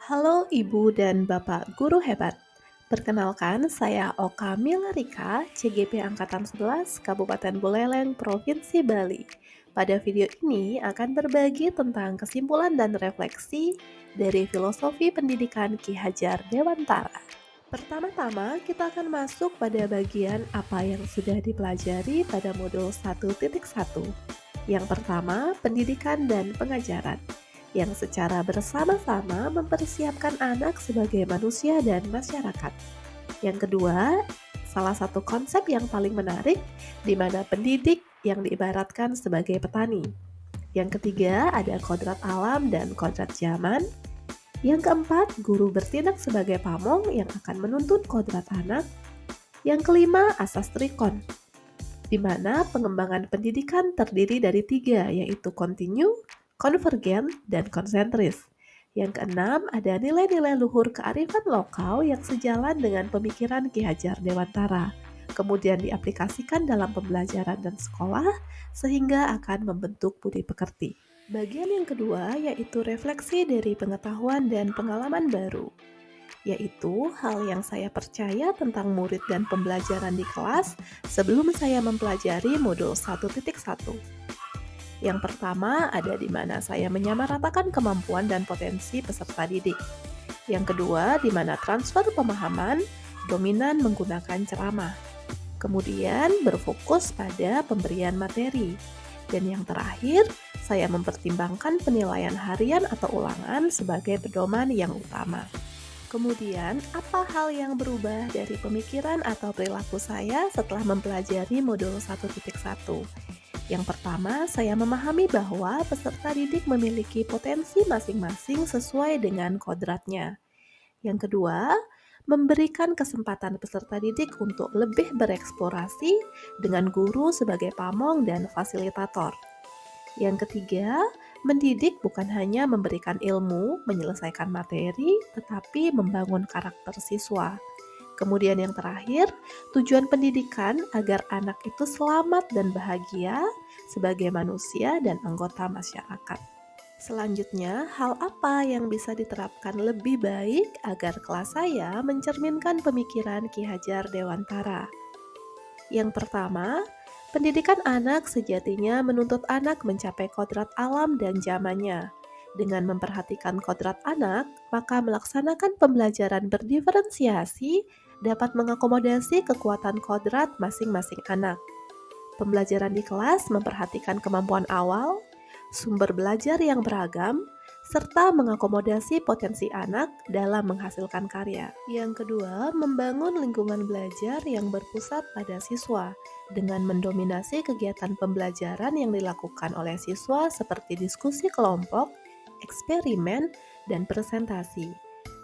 Halo Ibu dan Bapak Guru Hebat. Perkenalkan, saya Oka Milarika, CGP Angkatan 11, Kabupaten Buleleng, Provinsi Bali. Pada video ini akan berbagi tentang kesimpulan dan refleksi dari filosofi pendidikan Ki Hajar Dewantara. Pertama-tama, kita akan masuk pada bagian apa yang sudah dipelajari pada modul 1.1. Yang pertama, pendidikan dan pengajaran yang secara bersama-sama mempersiapkan anak sebagai manusia dan masyarakat. Yang kedua, salah satu konsep yang paling menarik di mana pendidik yang diibaratkan sebagai petani. Yang ketiga, ada kodrat alam dan kodrat zaman. Yang keempat, guru bertindak sebagai pamong yang akan menuntun kodrat anak. Yang kelima, asas trikon, di mana pengembangan pendidikan terdiri dari tiga, yaitu kontinu, konvergen, dan konsentris. Yang keenam, ada nilai-nilai luhur kearifan lokal yang sejalan dengan pemikiran Ki Hajar Dewantara, kemudian diaplikasikan dalam pembelajaran dan sekolah, sehingga akan membentuk budi pekerti. Bagian yang kedua yaitu refleksi dari pengetahuan dan pengalaman baru, yaitu hal yang saya percaya tentang murid dan pembelajaran di kelas sebelum saya mempelajari modul 1.1. Yang pertama ada di mana saya menyamaratakan kemampuan dan potensi peserta didik. Yang kedua, di mana transfer pemahaman dominan menggunakan ceramah. Kemudian berfokus pada pemberian materi. Dan yang terakhir, saya mempertimbangkan penilaian harian atau ulangan sebagai pedoman yang utama. Kemudian, apa hal yang berubah dari pemikiran atau perilaku saya setelah mempelajari modul 1.1? Yang pertama, saya memahami bahwa peserta didik memiliki potensi masing-masing sesuai dengan kodratnya. Yang kedua, memberikan kesempatan peserta didik untuk lebih bereksplorasi dengan guru sebagai pamong dan fasilitator. Yang ketiga, mendidik bukan hanya memberikan ilmu, menyelesaikan materi, tetapi membangun karakter siswa. Kemudian yang terakhir, tujuan pendidikan agar anak itu selamat dan bahagia sebagai manusia dan anggota masyarakat. Selanjutnya, hal apa yang bisa diterapkan lebih baik agar kelas saya mencerminkan pemikiran Ki Hajar Dewantara? Yang pertama, pendidikan anak sejatinya menuntut anak mencapai kodrat alam dan zamannya. Dengan memperhatikan kodrat anak, maka melaksanakan pembelajaran berdiferensiasi dapat mengakomodasi kekuatan kodrat masing-masing anak. Pembelajaran di kelas memperhatikan kemampuan awal, sumber belajar yang beragam, serta mengakomodasi potensi anak dalam menghasilkan karya. Yang kedua, membangun lingkungan belajar yang berpusat pada siswa dengan mendominasi kegiatan pembelajaran yang dilakukan oleh siswa seperti diskusi kelompok, eksperimen, dan presentasi.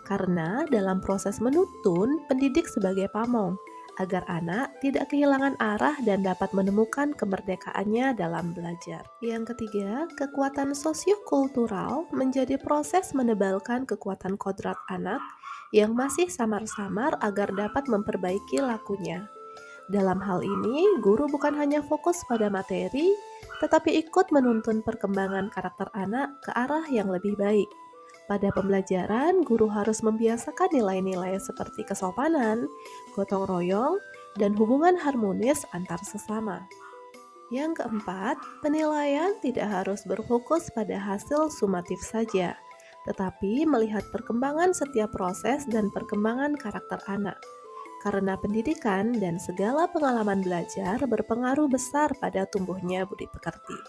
Karena dalam proses menuntun, pendidik sebagai pamong, agar anak tidak kehilangan arah dan dapat menemukan kemerdekaannya dalam belajar. Yang ketiga, kekuatan sosiokultural menjadi proses menebalkan kekuatan kodrat anak yang masih samar-samar agar dapat memperbaiki lakunya. Dalam hal ini, guru bukan hanya fokus pada materi, tetapi ikut menuntun perkembangan karakter anak ke arah yang lebih baik. Pada pembelajaran, guru harus membiasakan nilai-nilai seperti kesopanan, gotong royong, dan hubungan harmonis antar sesama. Yang keempat, penilaian tidak harus berfokus pada hasil sumatif saja, tetapi melihat perkembangan setiap proses dan perkembangan karakter anak. Karena pendidikan dan segala pengalaman belajar berpengaruh besar pada tumbuhnya budi pekerti.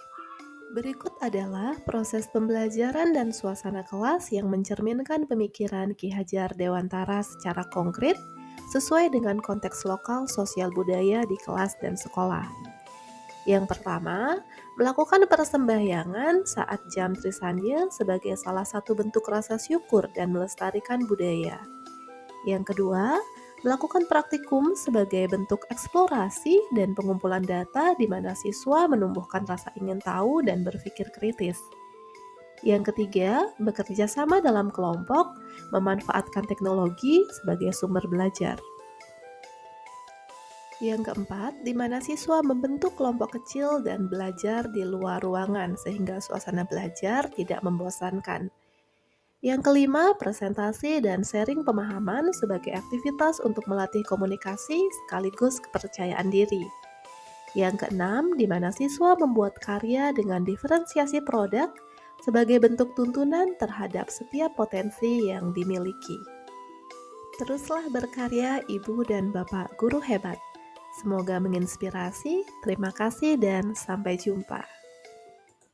Berikut adalah proses pembelajaran dan suasana kelas yang mencerminkan pemikiran Ki Hajar Dewantara secara konkret sesuai dengan konteks lokal sosial budaya di kelas dan sekolah. Yang pertama, melakukan persembahyangan saat jam Trisandya sebagai salah satu bentuk rasa syukur dan melestarikan budaya. Yang kedua, melakukan praktikum sebagai bentuk eksplorasi dan pengumpulan data di mana siswa menumbuhkan rasa ingin tahu dan berpikir kritis. Yang ketiga, bekerja sama dalam kelompok, memanfaatkan teknologi sebagai sumber belajar. Yang keempat, di mana siswa membentuk kelompok kecil dan belajar di luar ruangan sehingga suasana belajar tidak membosankan. Yang kelima, presentasi dan sharing pemahaman sebagai aktivitas untuk melatih komunikasi sekaligus kepercayaan diri. Yang keenam, di mana siswa membuat karya dengan diferensiasi produk sebagai bentuk tuntunan terhadap setiap potensi yang dimiliki. Teruslah berkarya Ibu dan Bapak Guru Hebat. Semoga menginspirasi. Terima kasih dan sampai jumpa.